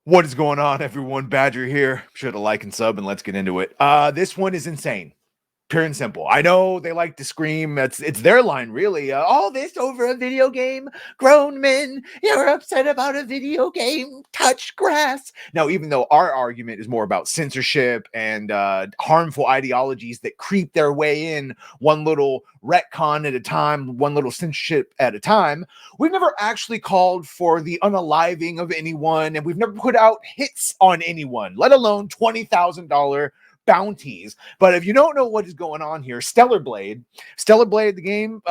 What is going on, everyone? Badger here. Sure to like and sub, and let's get into it. This one is insane. Pure and simple. I know they like to scream. It's their line, really. All this over a video game. Grown men, you're upset about a video game. Touch grass. Now, even though our argument is more about censorship and harmful ideologies that creep their way in one little retcon at a time, one little censorship at a time, we've never actually called for the unaliving of anyone, and we've never put out hits on anyone, let alone $20,000 bounties. But if you don't know what is going on here, Stellar Blade, the game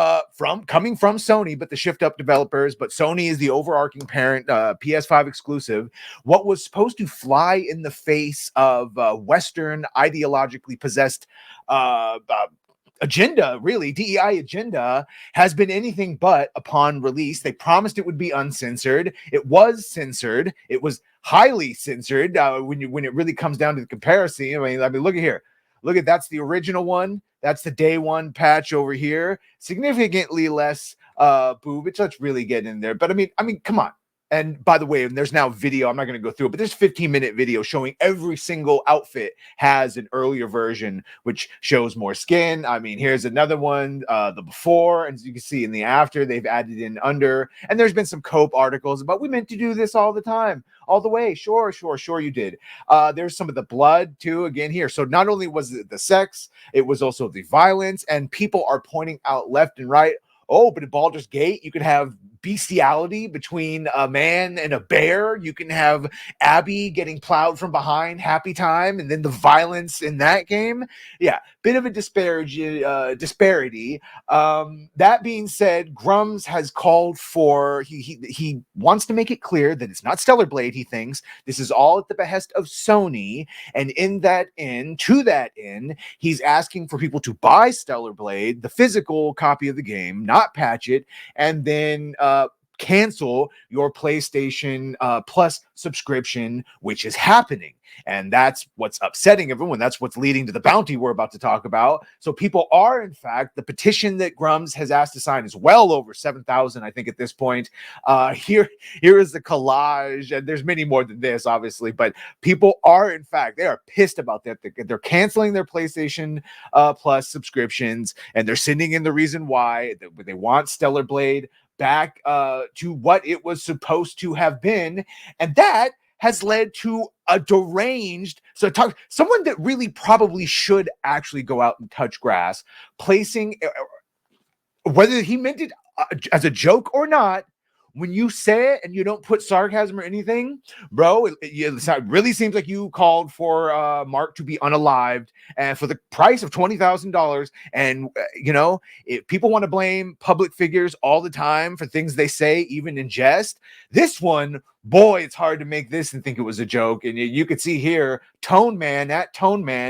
coming from Sony, but the Shift Up developers, but Sony is the overarching parent, PS5 exclusive. What was supposed to fly in the face of Western ideologically possessed agenda, really, DEI agenda, has been anything but upon release. They promised it would be uncensored. It was censored. It was highly censored when it really comes down to the comparison. I mean, look at here. Look at that's the original one. That's the day one patch over here. Significantly less boobage. Let's really get in there. But I mean, come on. And by the way, and there's now video, I'm not going to go through it, but there's 15-minute video showing every single outfit has an earlier version, which shows more skin. I mean, here's another one, the before, and as you can see in the after, they've added in under. And there's been some Cope articles about, we meant to do this all the time, all the way. Sure, you did. There's some of the blood, too, again, here. So not only was it the sex, it was also the violence, and people are pointing out left and right, oh, but at Baldur's Gate, you could have bestiality between a man and a bear. You can have Abby getting plowed from behind, happy time, and then the violence in that game. Yeah, bit of a disparity. That being said, Grummz has called for, he wants to make it clear that it's not Stellar Blade, he thinks. This is all at the behest of Sony, and to that end, he's asking for people to buy Stellar Blade, the physical copy of the game, not patch it, and then cancel your PlayStation Plus subscription, which is happening. And that's what's upsetting everyone. That's what's leading to the bounty we're about to talk about. So people are, in fact, the petition that Grummz has asked to sign is well over 7,000, I think, at this point. Here is the collage, and there's many more than this, obviously, but people are, in fact, they are pissed about that. They're canceling their PlayStation Plus subscriptions, and they're sending in the reason why they want Stellar Blade back to what it was supposed to have been, and that has led to a deranged, someone that really probably should actually go out and touch grass, placing, whether he meant it as a joke or not, when you say it and you don't put sarcasm or anything, bro, it really seems like you called for Mark to be unalived and for the price of $20,000. And, if people want to blame public figures all the time for things they say, even in jest, this one, boy, it's hard to make this and think it was a joke. And you could see here, Tone Man,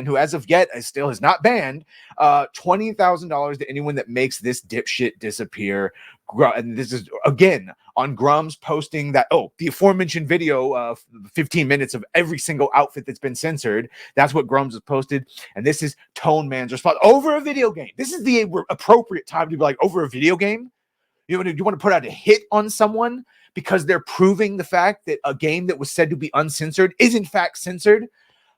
who as of yet still has not banned, $20,000 to anyone that makes this dipshit disappear. And this is, again, on Grummz posting that, the aforementioned video of 15 minutes of every single outfit that's been censored. That's what Grummz has posted. And this is Tone Man's response over a video game. This is the appropriate time to be like, over a video game? You want to put out a hit on someone because they're proving the fact that a game that was said to be uncensored is in fact censored?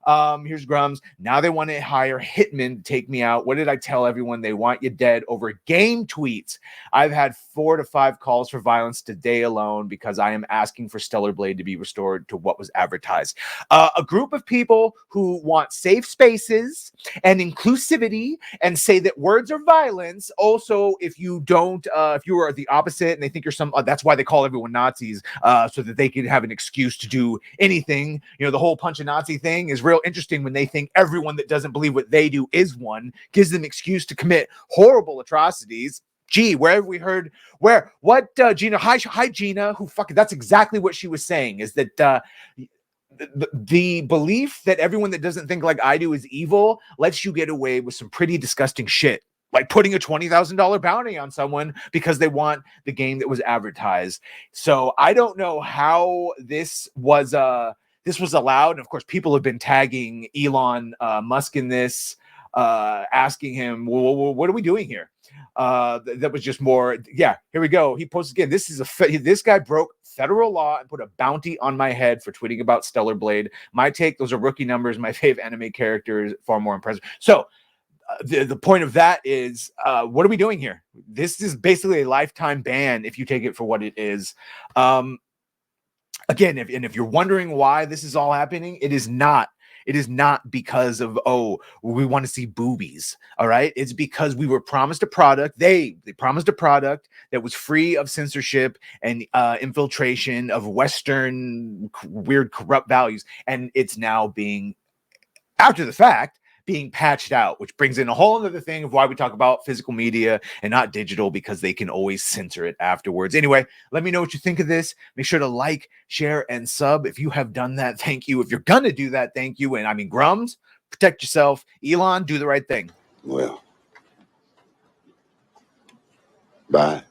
Here's Grummz. Now they want to hire hitmen to take me out. What did I tell everyone? They want you dead over game tweets. I've had 4 to 5 calls for violence today alone because I am asking for Stellar Blade to be restored to what was advertised. A group of people who want safe spaces and inclusivity and say that words are violence. Also, if you are the opposite and they think you're that's why they call everyone Nazis, so that they can have an excuse to do anything. The whole punch a Nazi thing is real interesting when they think everyone that doesn't believe what they do is one, gives them excuse to commit horrible atrocities. Gee, where have we heard Gina? Hi, Gina. That's exactly what she was saying, is that the belief that everyone that doesn't think like I do is evil lets you get away with some pretty disgusting shit, like putting a $20,000 bounty on someone because they want the game that was advertised. So I don't know how this was allowed. And of course, people have been tagging Elon Musk in this, asking him, well, what are we doing here? That was just more. Yeah, here we go. He posts again. This guy broke federal law and put a bounty on my head for tweeting about Stellar Blade. My take, those are rookie numbers. My fave anime character is far more impressive. So the point of that is, what are we doing here? This is basically a lifetime ban if you take it for what it is. Again, if you're wondering why this is all happening, it is not. It is not because of, oh, we want to see boobies. All right. It's because we were promised a product. They promised a product that was free of censorship and infiltration of Western weird corrupt values. And it's now being, after the fact, being patched out, which brings in a whole other thing of why we talk about physical media and not digital, because they can always censor it afterwards. Anyway, let me know what you think of this. Make sure to like, share, and sub. If you have done that, thank you. If you're going to do that, thank you. And I mean, Grummz, protect yourself. Elon, do the right thing. Well, bye.